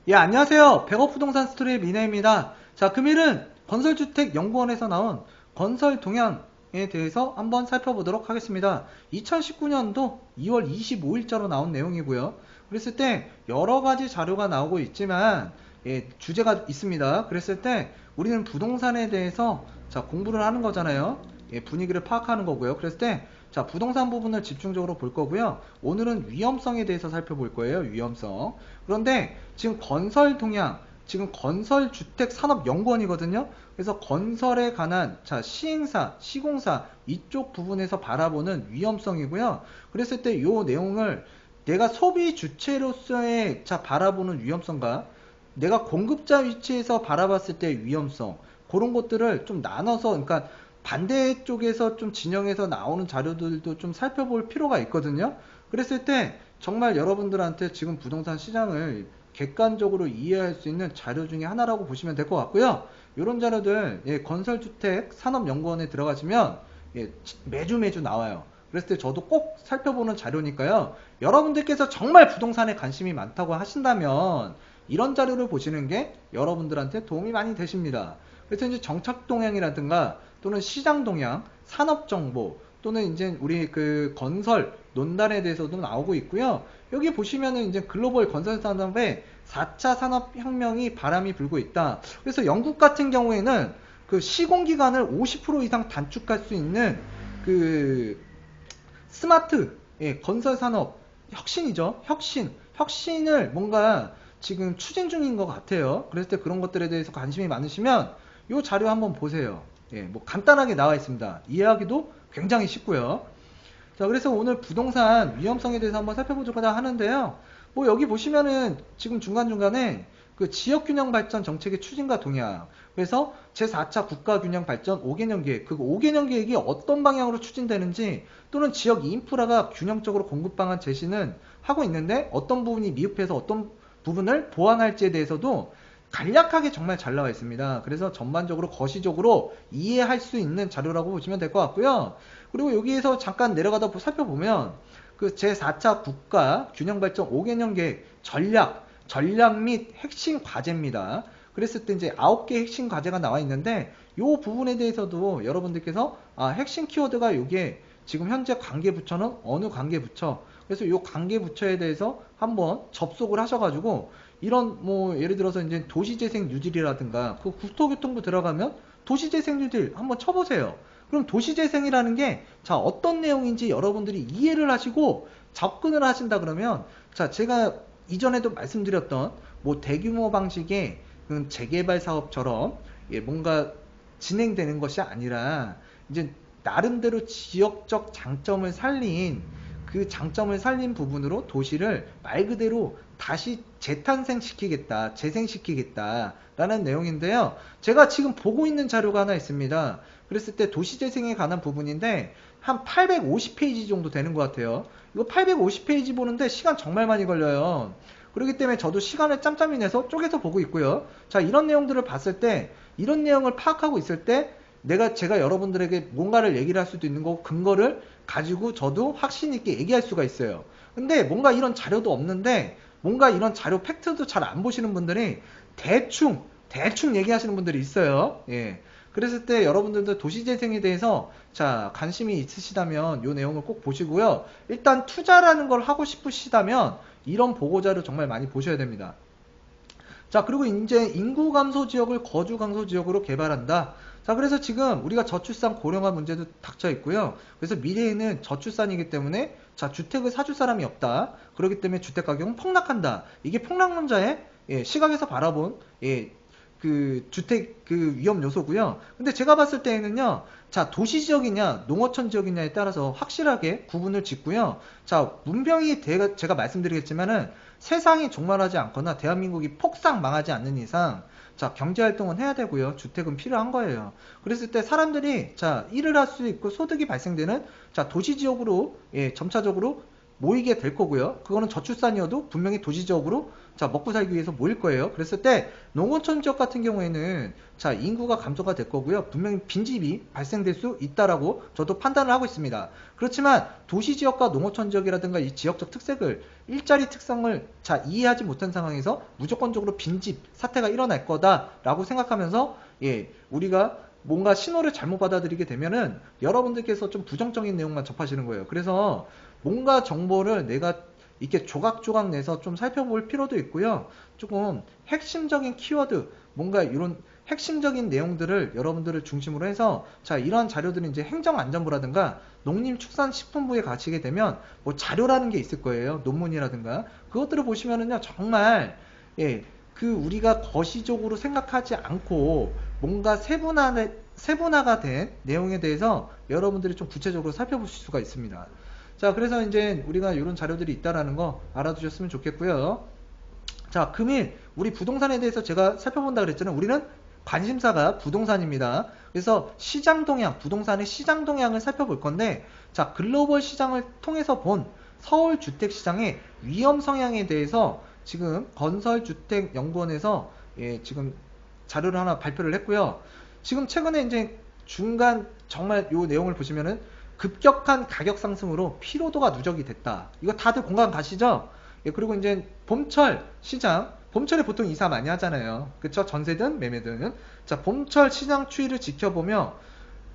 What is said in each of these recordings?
예, 안녕하세요. 백업부동산 스토리의 미네입니다. 자, 금일은 건설주택연구원에서 나온 건설 동향에 대해서 한번 살펴보도록 하겠습니다. 2019년도 2월 25일자로 나온 내용이고요. 그랬을 때 여러 가지 자료가 나오고 있지만 주제가 있습니다. 그랬을 때 우리는 부동산에 대해서 공부를 하는 거잖아요. 분위기를 파악하는 거고요. 그랬을 때 부동산 부분을 집중적으로 볼 거고요. 오늘은 위험성에 대해서 살펴볼 거예요. 위험성. 그런데 지금 건설 동향, 지금 건설주택산업연구원이거든요. 그래서 건설에 관한 시행사, 시공사 이쪽 부분에서 바라보는 위험성이고요. 그랬을 때 이 내용을 내가 소비 주체로서의 바라보는 위험성과 내가 공급자 위치에서 바라봤을 때 위험성, 그런 것들을 좀 나눠서, 그러니까 반대쪽에서 좀 진영에서 나오는 자료들도 좀 살펴볼 필요가 있거든요. 그랬을 때 정말 여러분들한테 지금 부동산 시장을 객관적으로 이해할 수 있는 자료 중에 하나라고 보시면 될 것 같고요. 이런 자료들 건설주택 산업연구원에 들어가시면 매주 나와요. 그랬을 때 저도 꼭 살펴보는 자료니까요. 여러분들께서 정말 부동산에 관심이 많다고 하신다면 이런 자료를 보시는 게 여러분들한테 도움이 많이 되십니다. 그래서 이제 정착 동향이라든가 또는 시장 동향, 산업 정보, 또는 이제 우리 그 건설 논단에 대해서도 나오고 있고요. 여기 보시면은 이제 글로벌 건설 산업의 4차 산업혁명이 바람이 불고 있다. 그래서 영국 같은 경우에는 그 시공 기간을 50% 이상 단축할 수 있는 그 스마트 건설 산업 혁신이죠. 혁신을 뭔가 지금 추진 중인 것 같아요. 그랬을 때 그런 것들에 대해서 관심이 많으시면 이 자료 한번 보세요. 뭐 간단하게 나와 있습니다. 이해하기도 굉장히 쉽고요. 자, 그래서 오늘 부동산 위험성에 대해서 한번 살펴보고자 하는데요. 뭐 여기 보시면은 지금 중간중간에 그 지역균형 발전 정책의 추진과 동향, 그래서 제4차 국가균형 발전 5개년 계획, 그 5개년 계획이 어떤 방향으로 추진되는지, 또는 지역 인프라가 균형적으로 공급 방안 제시는 하고 있는데 어떤 부분이 미흡해서 어떤 부분을 보완할지에 대해서도 간략하게 정말 잘 나와 있습니다. 그래서 전반적으로 거시적으로 이해할 수 있는 자료라고 보시면 될 것 같고요. 그리고 여기에서 잠깐 내려가다 살펴보면 그 제4차 국가 균형 발전 5개년 계획 전략 및 핵심 과제입니다. 그랬을 때 이제 9개 핵심 과제가 나와 있는데 이 부분에 대해서도 여러분들께서 핵심 키워드가 이게 지금 현재 관계부처는 어느 관계부처, 그래서 이 관계부처에 대해서 한번 접속을 하셔가지고 이런 뭐 예를 들어서 이제 도시재생 뉴딜이라든가 그 국토교통부 들어가면 도시재생 뉴딜 한번 쳐보세요. 그럼 도시재생이라는 게 어떤 내용인지 여러분들이 이해를 하시고 접근을 하신다 그러면 제가 이전에도 말씀드렸던 뭐 대규모 방식의 재개발 사업처럼 뭔가 진행되는 것이 아니라 이제 나름대로 지역적 장점을 살린 그 장점을 살린 부분으로 도시를 말 그대로 다시 재탄생시키겠다, 재생시키겠다라는 내용인데요. 제가 지금 보고 있는 자료가 하나 있습니다. 그랬을 때 도시재생에 관한 부분인데 한 850페이지 정도 되는 것 같아요. 이거 850페이지 보는데 시간 정말 많이 걸려요. 그렇기 때문에 저도 시간을 짬짬이 내서 쪼개서 보고 있고요. 자, 이런 내용들을 봤을 때, 이런 내용을 파악하고 있을 때 제가 여러분들에게 뭔가를 얘기를 할 수도 있는 거고 근거를 가지고 저도 확신 있게 얘기할 수가 있어요. 근데 뭔가 이런 자료도 없는데 뭔가 이런 자료 팩트도 잘 안 보시는 분들이 대충 얘기하시는 분들이 있어요. 예. 그랬을 때 여러분들도 도시재생에 대해서 관심이 있으시다면 이 내용을 꼭 보시고요. 일단 투자라는 걸 하고 싶으시다면 이런 보고자료 정말 많이 보셔야 됩니다. 자, 그리고 이제 인구 감소 지역을 거주 감소 지역으로 개발한다. 자, 그래서 지금 우리가 저출산 고령화 문제도 닥쳐 있고요. 그래서 미래에는 저출산이기 때문에 주택을 사줄 사람이 없다. 그렇기 때문에 주택 가격은 폭락한다. 이게 폭락론자의 시각에서 바라본 그 주택 그 위험 요소고요. 근데 제가 봤을 때에는요. 도시 지역이냐 농어촌 지역이냐에 따라서 확실하게 구분을 짓고요. 문명이 제가 말씀드리겠지만은 세상이 종말하지 않거나 대한민국이 폭삭 망하지 않는 이상 경제활동은 해야 되고요. 주택은 필요한 거예요. 그랬을 때 사람들이 일을 할 수 있고 소득이 발생되는 도시지역으로 점차적으로 모이게 될 거고요. 그거는 저출산이어도 분명히 도시지역으로 자, 먹고 살기 위해서 모일 거예요. 그랬을 때 농어촌 지역 같은 경우에는 자, 인구가 감소가 될 거고요. 분명히 빈집이 발생될 수 있다라고 저도 판단을 하고 있습니다. 그렇지만 도시 지역과 농어촌 지역이라든가 이 지역적 특색을 일자리 특성을 자, 이해하지 못한 상황에서 무조건적으로 빈집 사태가 일어날 거다라고 생각하면서 예, 우리가 뭔가 신호를 잘못 받아들이게 되면은 여러분들께서 좀 부정적인 내용만 접하시는 거예요. 그래서 뭔가 정보를 내가 이렇게 조각조각 내서 좀 살펴볼 필요도 있고요. 조금 핵심적인 키워드, 뭔가 이런 핵심적인 내용들을 여러분들을 중심으로 해서 자, 이러한 자료들은 이제 행정안전부라든가 농림축산식품부에 가시게 되면 뭐 자료라는 게 있을 거예요. 논문이라든가 그것들을 보시면은요, 정말 예, 그 우리가 거시적으로 생각하지 않고 뭔가 세분화가 된 내용에 대해서 여러분들이 좀 구체적으로 살펴보실 수가 있습니다. 자, 그래서 이제 우리가 이런 자료들이 있다라는 거 알아두셨으면 좋겠고요. 자, 금일 우리 부동산에 대해서 제가 살펴본다 그랬잖아요. 우리는 관심사가 부동산입니다. 그래서 시장 동향, 부동산의 시장 동향을 살펴볼 건데, 자, 글로벌 시장을 통해서 본 서울 주택 시장의 위험 성향에 대해서 지금 건설주택연구원에서 예, 지금 자료를 하나 발표를 했고요. 지금 최근에 이제 중간 정말 요 내용을 보시면은 급격한 가격 상승으로 피로도가 누적이 됐다. 이거 다들 공감 가시죠? 예, 그리고 이제 봄철 시장, 봄철에 보통 이사 많이 하잖아요. 그쵸? 전세든 매매든. 자, 봄철 시장 추이를 지켜보며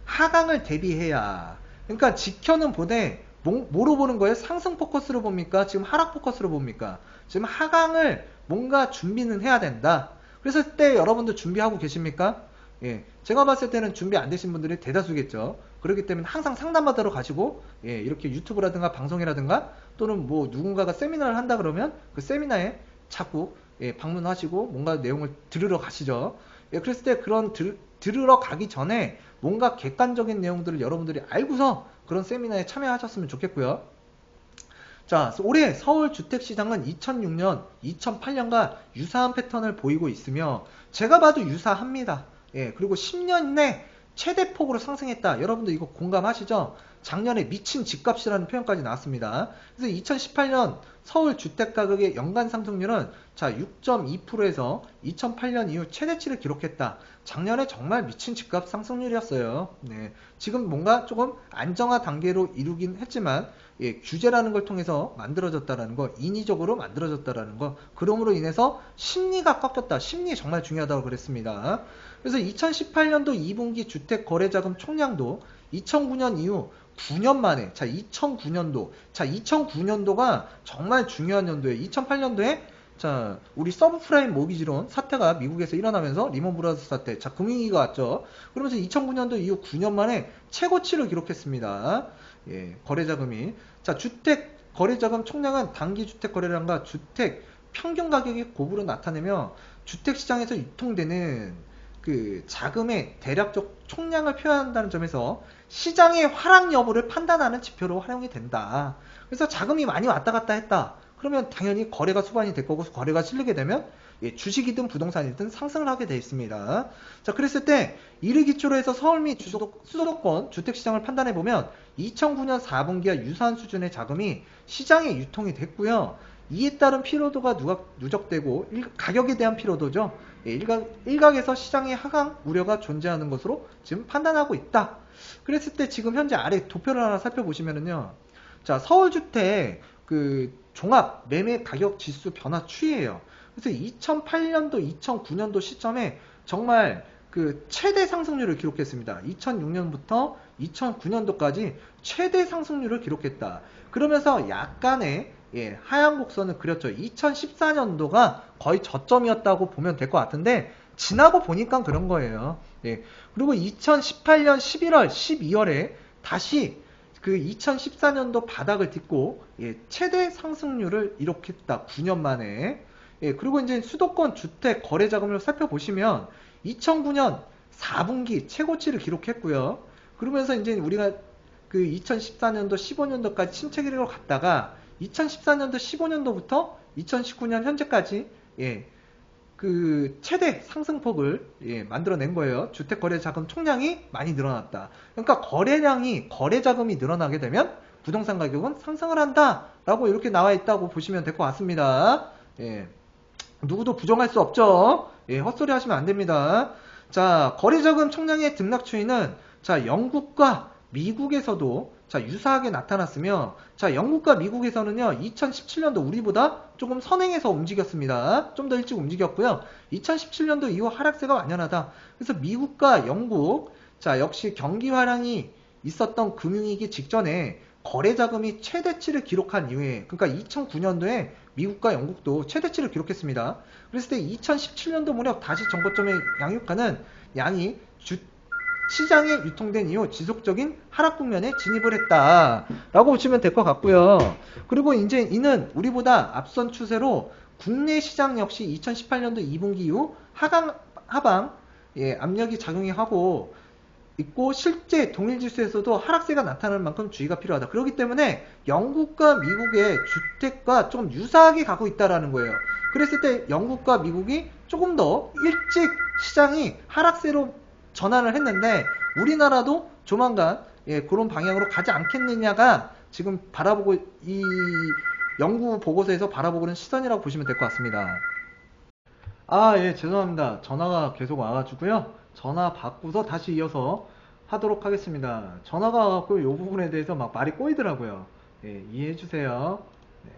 하강을 대비해야. 그러니까 지켜는 보되 뭐로 보는 거예요? 상승 포커스로 봅니까? 지금 하락 포커스로 봅니까? 지금 하강을 뭔가 준비는 해야 된다. 그래서 그때 여러분들 준비하고 계십니까? 예, 제가 봤을 때는 준비 안 되신 분들이 대다수겠죠. 그렇기 때문에 항상 상담받으러 가시고, 예, 이렇게 유튜브라든가 방송이라든가 또는 뭐 누군가가 세미나를 한다 그러면 그 세미나에 자꾸 예, 방문하시고 뭔가 내용을 들으러 가시죠. 예, 그랬을 때 그런 들으러 가기 전에 뭔가 객관적인 내용들을 여러분들이 알고서 그런 세미나에 참여하셨으면 좋겠고요. 자, 올해 서울 주택시장은 2006년, 2008년과 유사한 패턴을 보이고 있으며 제가 봐도 유사합니다. 예, 그리고 10년 내 최대폭으로 상승했다. 여러분들 이거 공감하시죠? 작년에 미친 집값이라는 표현까지 나왔습니다. 그래서 2018년 서울 주택가격의 연간 상승률은 자 6.2%에서 2008년 이후 최대치를 기록했다. 작년에 정말 미친 집값 상승률이었어요. 네, 지금 뭔가 조금 안정화 단계로 이루긴 했지만 예, 규제라는 걸 통해서 만들어졌다라는 거, 인위적으로 만들어졌다라는 거, 그럼으로 인해서 심리가 꺾였다. 심리 정말 중요하다고 그랬습니다. 그래서 2018년도 2분기 주택거래자금 총량도 2009년 이후 9년 만에, 자 2009년도가 정말 중요한 연도예요. 2008년도에 자 우리 서브프라임 모기지론 사태가 미국에서 일어나면서 리먼 브라더스 사태, 자 금융위기가 왔죠. 그러면서 2009년도 이후 9년 만에 최고치를 기록했습니다. 예, 거래자금이. 자, 주택 거래자금 총량은 단기 주택 거래량과 주택 평균 가격이 곱으로 나타내며 주택 시장에서 유통되는 그 자금의 대략적 총량을 표현한다는 점에서 시장의 하락 여부를 판단하는 지표로 활용이 된다. 그래서 자금이 많이 왔다 갔다 했다. 그러면 당연히 거래가 수반이 될 거고 거래가 실리게 되면 예, 주식이든 부동산이든 상승을 하게 되어 있습니다. 자, 그랬을 때 이를 기초로 해서 서울 및 수도권 주택시장을 판단해 보면 2009년 4분기와 유사한 수준의 자금이 시장에 유통이 됐고요. 이에 따른 피로도가 누적되고 가격에 대한 피로도죠. 예, 일각에서 시장의 하강 우려가 존재하는 것으로 지금 판단하고 있다. 그랬을 때 지금 현재 아래 도표를 하나 살펴보시면은요. 자, 서울주택 그 종합 매매 가격 지수 변화 추이예요. 그래서 2008년도, 2009년도 시점에 정말 그 최대 상승률을 기록했습니다. 2006년부터 2009년도까지 최대 상승률을 기록했다. 그러면서 약간의 예, 하향 곡선을 그렸죠. 2014년도가 거의 저점이었다고 보면 될 것 같은데 지나고 보니까 그런 거예요. 예, 그리고 2018년 11월, 12월에 다시 그 2014년도 바닥을 딛고 예, 최대 상승률을 이룩했다. 9년 만에. 예, 그리고 이제 수도권 주택 거래 자금을 살펴보시면 2009년 4분기 최고치를 기록했고요. 그러면서 이제 우리가 그 2014년도 15년도까지 침체기를 갔다가 2014년도 15년도부터 2019년 현재까지 예, 그 최대 상승폭을 예, 만들어낸 거예요. 주택거래자금 총량이 많이 늘어났다. 그러니까 거래자금이 늘어나게 되면 부동산 가격은 상승을 한다 라고 이렇게 나와 있다고 보시면 될 것 같습니다. 예. 누구도 부정할 수 없죠. 예, 헛소리 하시면 안 됩니다. 자, 거래자금 총량의 등락 추이는 자, 영국과 미국에서도 자, 유사하게 나타났으며 자, 영국과 미국에서는요. 2017년도 우리보다 조금 선행해서 움직였습니다. 좀 더 일찍 움직였고요. 2017년도 이후 하락세가 완연하다. 그래서 미국과 영국 자, 역시 경기 화랑이 있었던 금융위기 직전에 거래 자금이 최대치를 기록한 이후에 그러니까 2009년도에 미국과 영국도 최대치를 기록했습니다. 그랬을 때 2017년도 무렵 다시 정고점의 양육하는 양이 시장에 유통된 이후 지속적인 하락 국면에 진입을 했다라고 보시면 될 것 같고요. 그리고 이제 이는 우리보다 앞선 추세로 국내 시장 역시 2018년도 2분기 이후 하방 예, 압력이 작용하고 있고 실제 동일지수에서도 하락세가 나타나는 만큼 주의가 필요하다. 그렇기 때문에 영국과 미국의 주택과 좀 유사하게 가고 있다라는 거예요. 그랬을 때 영국과 미국이 조금 더 일찍 시장이 하락세로 전환을 했는데 우리나라도 조만간 예, 그런 방향으로 가지 않겠느냐가 지금 바라보고 이 연구 보고서에서 바라보고 있는 시선이라고 보시면 될 것 같습니다. 아, 예, 죄송합니다. 전화가 계속 와가지고요. 전화 받고서 다시 이어서 하도록 하겠습니다. 전화가 와갖고 이 부분에 대해서 막 말이 꼬이더라고요. 예, 이해해주세요. 네.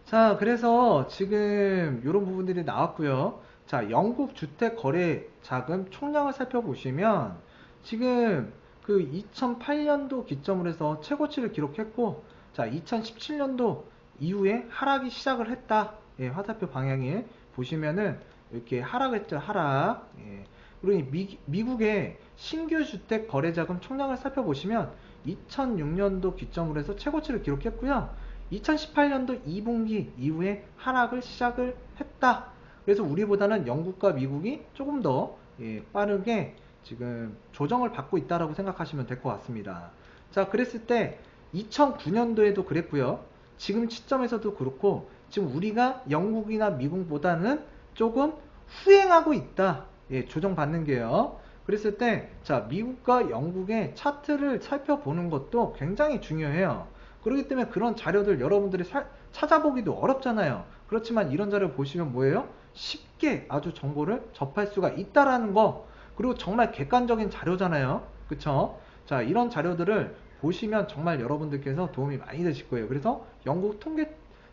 자, 그래서 지금 이런 부분들이 나왔고요. 자, 영국 주택 거래 자금 총량을 살펴보시면 지금 그 2008년도 기점으로 해서 최고치를 기록했고, 자, 2017년도 이후에 하락이 시작을 했다. 예, 화살표 방향에 보시면은 이렇게 하락했죠, 하락. 예. 그리고 미국의 신규 주택 거래 자금 총량을 살펴보시면 2006년도 기점으로 해서 최고치를 기록했고요. 2018년도 2분기 이후에 하락을 시작을 했다. 그래서 우리보다는 영국과 미국이 조금 더 예, 빠르게 지금 조정을 받고 있다라고 생각하시면 될 것 같습니다. 자, 그랬을 때 2009년도에도 그랬고요. 지금 시점에서도 그렇고 지금 우리가 영국이나 미국보다는 조금 후행하고 있다. 예, 조정받는 게요. 그랬을 때, 자, 미국과 영국의 차트를 살펴보는 것도 굉장히 중요해요. 그렇기 때문에 그런 자료들 여러분들이 찾아보기도 어렵잖아요. 그렇지만 이런 자료를 보시면 뭐예요? 쉽게 아주 정보를 접할 수가 있다라는 거. 그리고 정말 객관적인 자료잖아요. 그쵸? 자, 이런 자료들을 보시면 정말 여러분들께서 도움이 많이 되실 거예요. 그래서 영국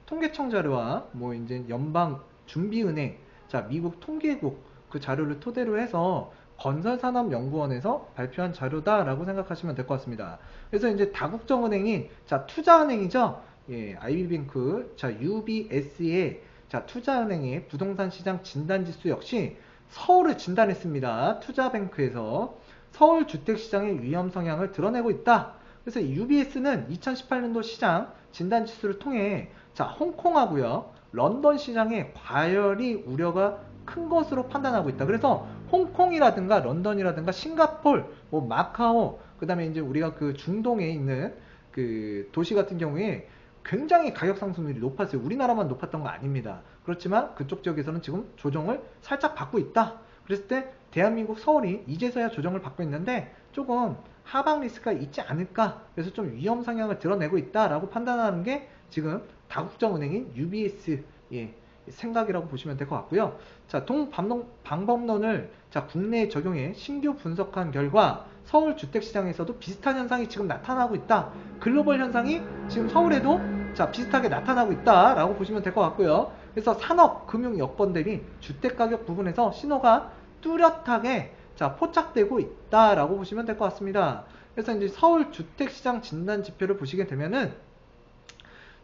통계청 자료와 뭐 이제 연방준비은행, 자, 미국 통계국 그 자료를 토대로 해서 건설산업연구원에서 발표한 자료다라고 생각하시면 될 것 같습니다. 그래서 이제 다국정은행인 자 투자은행이죠. 예, IB뱅크, 자 UBS의 자 투자은행의 부동산 시장 진단지수 역시 서울을 진단했습니다. 투자뱅크에서 서울 주택시장의 위험 성향을 드러내고 있다. 그래서 UBS는 2018년도 시장 진단지수를 통해 자 홍콩하고요 런던 시장의 과열이 우려가 큰 것으로 판단하고 있다. 그래서 홍콩이라든가 런던이라든가 싱가폴, 뭐 마카오, 그 다음에 이제 우리가 그 중동에 있는 그 도시 같은 경우에 굉장히 가격 상승률이 높았어요. 우리나라만 높았던 거 아닙니다. 그렇지만 그쪽 지역에서는 지금 조정을 살짝 받고 있다. 그랬을 때 대한민국 서울이 이제서야 조정을 받고 있는데 조금 하방 리스크가 있지 않을까. 그래서 좀 위험 성향을 드러내고 있다라고 판단하는 게 지금 다국정은행인 UBS 예, 생각이라고 보시면 될 것 같고요. 자, 동방법론을 자, 국내에 적용해 신규 분석한 결과 서울 주택시장에서도 비슷한 현상이 지금 나타나고 있다. 글로벌 현상이 지금 서울에도 자, 비슷하게 나타나고 있다라고 보시면 될 것 같고요. 그래서 산업, 금융 여건 대비 주택가격 부분에서 신호가 뚜렷하게 자, 포착되고 있다라고 보시면 될 것 같습니다. 그래서 이제 서울 주택시장 진단 지표를 보시게 되면은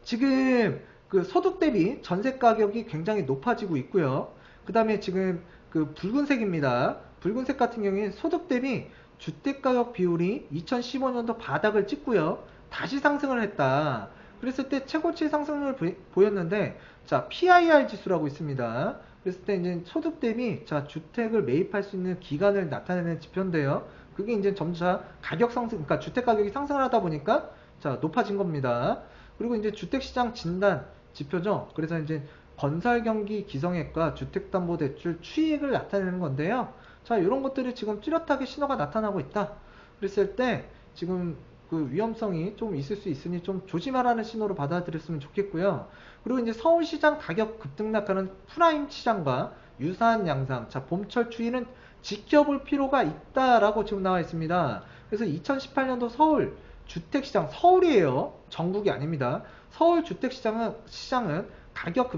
지금 그 소득 대비 전세 가격이 굉장히 높아지고 있고요. 그 다음에 지금 그 붉은색입니다. 붉은색 같은 경우에 소득 대비 주택 가격 비율이 2015년도 바닥을 찍고요. 다시 상승을 했다. 그랬을 때 최고치 상승률을 보였는데 자 PIR 지수라고 있습니다. 그랬을 때 이제 소득 대비 자 주택을 매입할 수 있는 기간을 나타내는 지표인데요. 그게 이제 점차 가격 상승, 그러니까 주택 가격이 상승을 하다 보니까 자 높아진 겁니다. 그리고 이제 주택시장 진단 지표죠. 그래서 이제 건설경기 기성액과 주택담보대출 추이액을 나타내는 건데요. 자, 이런 것들이 지금 뚜렷하게 신호가 나타나고 있다. 그랬을 때 지금 그 위험성이 좀 있을 수 있으니 좀 조심하라는 신호로 받아들였으면 좋겠고요. 그리고 이제 서울시장 가격 급등락하는 프라임 시장과 유사한 양상, 자, 봄철 추이는 지켜볼 필요가 있다라고 지금 나와 있습니다. 그래서 2018년도 서울 주택시장, 서울이에요. 전국이 아닙니다. 서울 주택시장은 가격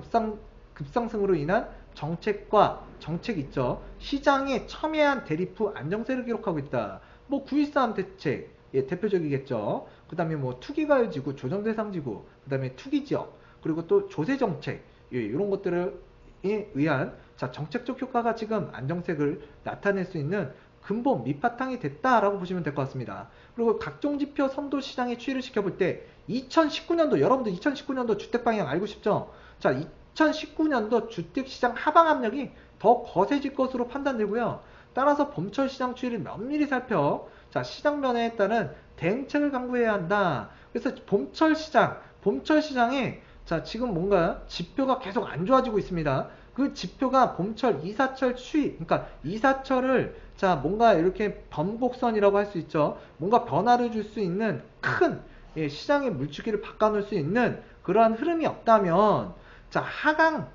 급상승으로 인한 정책 있죠. 시장의 첨예한 대립 후 안정세를 기록하고 있다. 뭐 9.13 대책, 예, 대표적이겠죠. 그 다음에 뭐 투기가요지구, 조정대상지구, 그 다음에 투기지역, 그리고 또 조세정책, 예, 이런 것들에 의한 자, 정책적 효과가 지금 안정세를 나타낼 수 있는 근본 밑바탕이 됐다라고 보시면 될 것 같습니다. 그리고 각종 지표 선도 시장의 추이를 지켜볼 때 2019년도, 여러분들 2019년도 주택 방향 알고 싶죠? 자, 2019년도 주택시장 하방 압력이 더 거세질 것으로 판단되고요. 따라서 봄철 시장 추이를 면밀히 살펴 자, 시장 변화에 따른 대응책을 강구해야 한다. 그래서 봄철 시장에 자, 지금 뭔가 지표가 계속 안 좋아지고 있습니다. 그 지표가 봄철 이사철 추이, 그러니까 이사철을 자, 뭔가 이렇게 변곡선이라고 할 수 있죠. 뭔가 변화를 줄 수 있는 큰 예, 시장의 물주기를 바꿔놓을 수 있는 그러한 흐름이 없다면 자,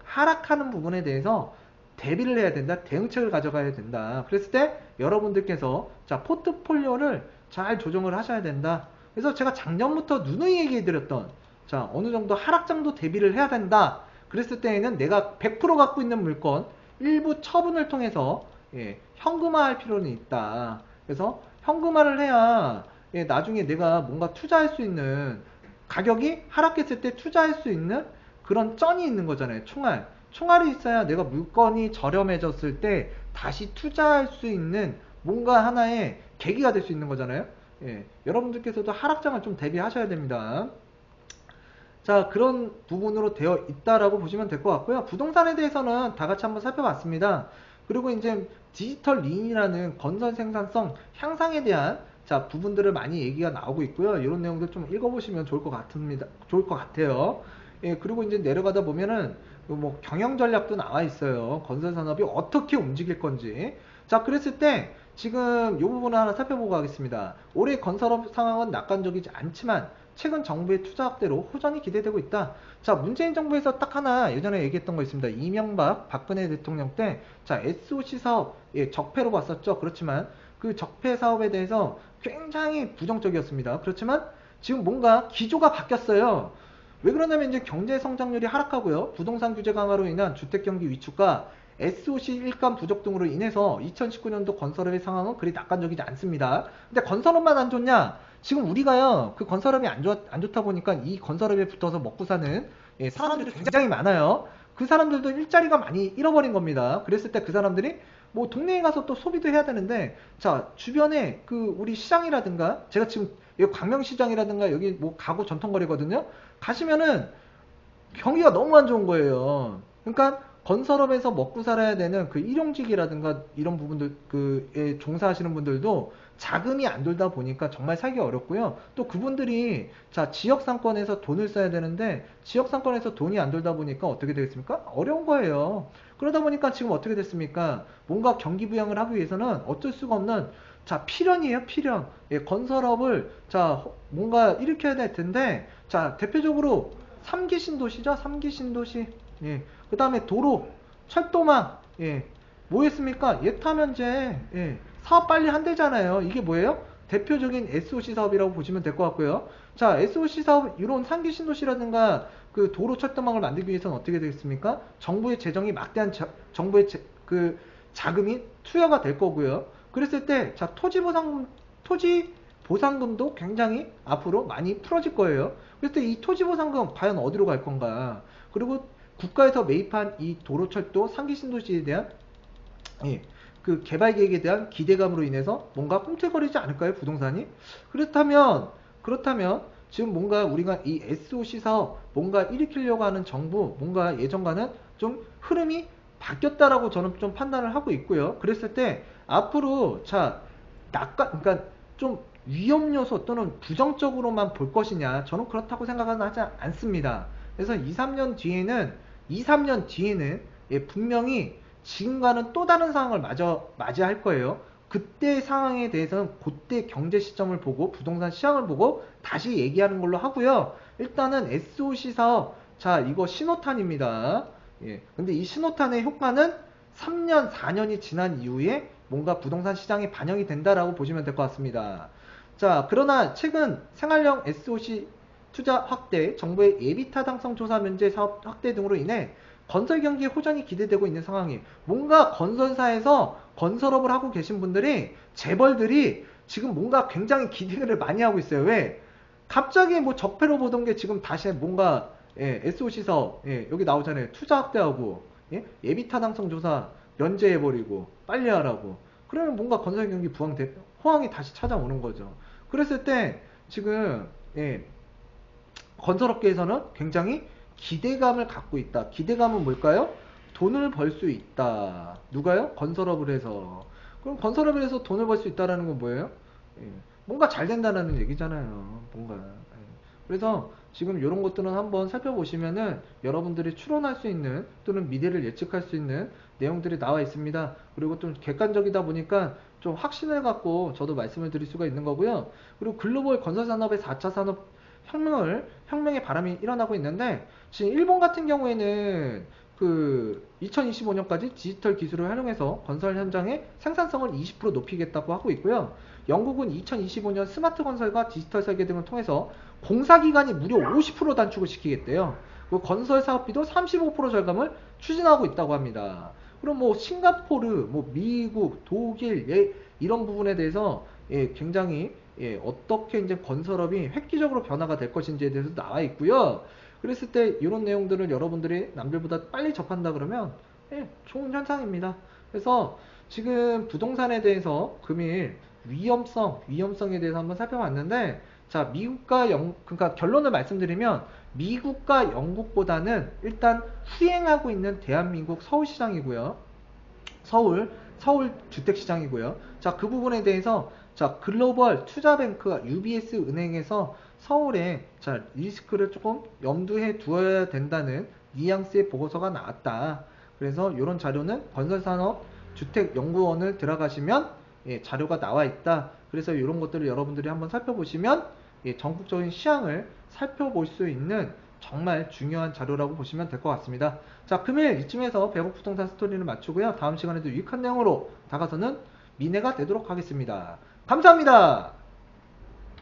하락하는 부분에 대해서 대비를 해야 된다. 대응책을 가져가야 된다. 그랬을 때 여러분들께서 자, 포트폴리오를 잘 조정을 하셔야 된다. 그래서 제가 작년부터 누누이 얘기해 드렸던 자, 어느 정도 하락 정도 대비를 해야 된다. 그랬을 때에는 내가 100% 갖고 있는 물건 일부 처분을 통해서 예, 현금화할 필요는 있다. 그래서 현금화를 해야 예, 나중에 내가 뭔가 투자할 수 있는 가격이 하락했을 때 투자할 수 있는 그런 쩐이 있는 거잖아요. 총알이 있어야 내가 물건이 저렴해졌을 때 다시 투자할 수 있는 뭔가 하나의 계기가 될 수 있는 거잖아요. 예, 여러분들께서도 하락장을 좀 대비하셔야 됩니다. 자, 그런 부분으로 되어 있다라고 보시면 될 것 같고요. 부동산에 대해서는 다 같이 한번 살펴봤습니다. 그리고 이제 디지털 린이라는 건설 생산성 향상에 대한 자, 부분들을 많이 얘기가 나오고 있고요. 이런 내용들 좀 읽어보시면 좋을 것 같아요. 예, 그리고 이제 내려가다 보면은 뭐 경영 전략도 나와 있어요. 건설 산업이 어떻게 움직일 건지. 자, 그랬을 때 지금 이 부분을 하나 살펴보고 가겠습니다. 올해 건설업 상황은 낙관적이지 않지만 최근 정부의 투자 확대로 호전이 기대되고 있다. 자, 문재인 정부에서 딱 하나 예전에 얘기했던 거 있습니다. 이명박, 박근혜 대통령 때, 자, SOC 사업, 예, 적폐로 봤었죠. 그렇지만 그 적폐 사업에 대해서 굉장히 부정적이었습니다. 그렇지만 지금 뭔가 기조가 바뀌었어요. 왜 그러냐면 이제 경제 성장률이 하락하고요. 부동산 규제 강화로 인한 주택 경기 위축과 SOC 일감 부족 등으로 인해서 2019년도 건설업의 상황은 그리 낙관적이지 않습니다. 근데 건설업만 안 좋냐? 지금 우리가요, 그 건설업이 안 좋다 보니까 이 건설업에 붙어서 먹고 사는 예, 사람들이 굉장히 많아요. 그 사람들도 일자리가 많이 잃어버린 겁니다. 그랬을 때 그 사람들이 뭐 동네에 가서 또 소비도 해야 되는데 자, 주변에 그 우리 시장이라든가 제가 지금 여기 광명시장이라든가 여기 뭐 가구 전통거리거든요. 가시면은 경기가 너무 안 좋은 거예요. 그러니까 건설업에서 먹고 살아야 되는 그 일용직이라든가 이런 부분들 그에 종사하시는 분들도 자금이 안 돌다 보니까 정말 살기 어렵고요. 또 그분들이 자, 지역 상권에서 돈을 써야 되는데 지역 상권에서 돈이 안 돌다 보니까 어떻게 되겠습니까? 어려운 거예요. 그러다 보니까 지금 어떻게 됐습니까? 뭔가 경기 부양을 하기 위해서는 어쩔 수가 없는 자, 필연이에요, 필연. 예, 건설업을 자, 뭔가 일으켜야 될 텐데 자, 대표적으로 3기 신도시죠. 3기 신도시. 예. 그 다음에 도로, 철도망. 예. 뭐였습니까? 예타면제. 예. 사업 빨리 한대잖아요. 이게 뭐예요? 대표적인 SOC 사업이라고 보시면 될 것 같고요. 자, SOC 사업, 이런 3기 신도시라든가 그 도로 철도망을 만들기 위해서는 어떻게 되겠습니까? 정부의 재정이 막대한 정부의 그 자금이 투여가 될 거고요. 그랬을 때, 자, 토지 보상금도 굉장히 앞으로 많이 풀어질 거예요. 그래서 이 토지 보상금 과연 어디로 갈 건가? 그리고 국가에서 매입한 이 도로철도 상기 신도시에 대한 예, 그 개발 계획에 대한 기대감으로 인해서 뭔가 꿈틀거리지 않을까요? 부동산이? 그렇다면 지금 뭔가 우리가 이 SOC 사업 뭔가 일으키려고 하는 정부 뭔가 예전과는 좀 흐름이 바뀌었다라고 저는 좀 판단을 하고 있고요. 그랬을 때 앞으로 자, 그러니까 좀 위험 요소 또는 부정적으로만 볼 것이냐, 저는 그렇다고 생각은 하지 않습니다. 그래서 2, 3년 뒤에는 예, 분명히 지금과는 또 다른 상황을 맞이할 거예요. 그때 상황에 대해서는 그때 경제 시점을 보고 부동산 시장을 보고 다시 얘기하는 걸로 하고요. 일단은 SOC 사업, 자, 이거 신호탄입니다. 예. 근데 이 신호탄의 효과는 3년, 4년이 지난 이후에 뭔가 부동산 시장에 반영이 된다라고 보시면 될 것 같습니다. 자, 그러나 최근 생활형 SOC 투자 확대, 정부의 예비 타당성 조사 면제 사업 확대 등으로 인해 건설 경기 호전이 기대되고 있는 상황이, 뭔가 건설사에서 건설업을 하고 계신 분들이, 재벌들이 지금 뭔가 굉장히 기대를 많이 하고 있어요. 왜? 갑자기 뭐 적폐로 보던 게 지금 다시 뭔가, 예, SOC 사업, 예, 여기 나오잖아요. 투자 확대하고, 예? 예비 타당성 조사 면제해버리고 빨리 하라고. 그러면 뭔가 건설 경기 호황이 다시 찾아오는 거죠. 그랬을 때 지금, 예, 건설업계에서는 굉장히 기대감을 갖고 있다. 기대감은 뭘까요? 돈을 벌 수 있다. 누가요? 건설업을 해서. 그럼 건설업을 해서 돈을 벌 수 있다라는 건 뭐예요? 예, 뭔가 잘 된다는 얘기잖아요. 뭔가. 예. 그래서 지금 이런 것들은 한번 살펴보시면은 여러분들이 추론할 수 있는 또는 미래를 예측할 수 있는 내용들이 나와 있습니다. 그리고 좀 객관적이다 보니까 좀 확신을 갖고 저도 말씀을 드릴 수가 있는 거고요. 그리고 글로벌 건설산업의 4차 산업 혁명의 바람이 일어나고 있는데, 지금 일본 같은 경우에는 그 2025년까지 디지털 기술을 활용해서 건설 현장의 생산성을 20% 높이겠다고 하고 있고요. 영국은 2025년 스마트 건설과 디지털 설계 등을 통해서 공사 기간이 무려 50% 단축을 시키겠대요. 그리고 건설 사업비도 35% 절감을 추진하고 있다고 합니다. 그럼 뭐 싱가포르, 뭐 미국, 독일, 예, 이런 부분에 대해서, 예, 굉장히, 예, 어떻게 이제 건설업이 획기적으로 변화가 될 것인지에 대해서 나와 있고요. 그랬을 때 이런 내용들을 여러분들이 남들보다 빨리 접한다 그러면, 예, 좋은 현상입니다. 그래서 지금 부동산에 대해서 금일 위험성에 대해서 한번 살펴봤는데, 자, 그러니까 결론을 말씀드리면 미국과 영국보다는 일단 후행하고 있는 대한민국 서울시장이고요. 서울 주택시장이고요. 자, 그 부분에 대해서, 자, 글로벌 투자뱅크가 UBS 은행에서 서울에, 자, 리스크를 조금 염두에 두어야 된다는 뉘앙스의 보고서가 나왔다. 그래서 이런 자료는 건설산업 주택연구원을 들어가시면, 예, 자료가 나와 있다. 그래서 이런 것들을 여러분들이 한번 살펴보시면, 예, 전국적인 시향을 살펴볼 수 있는 정말 중요한 자료라고 보시면 될 것 같습니다. 자, 금일 이쯤에서 배곡 부동산 스토리를 마치고요. 다음 시간에도 유익한 내용으로 다가서는 미래가 되도록 하겠습니다. 감사합니다.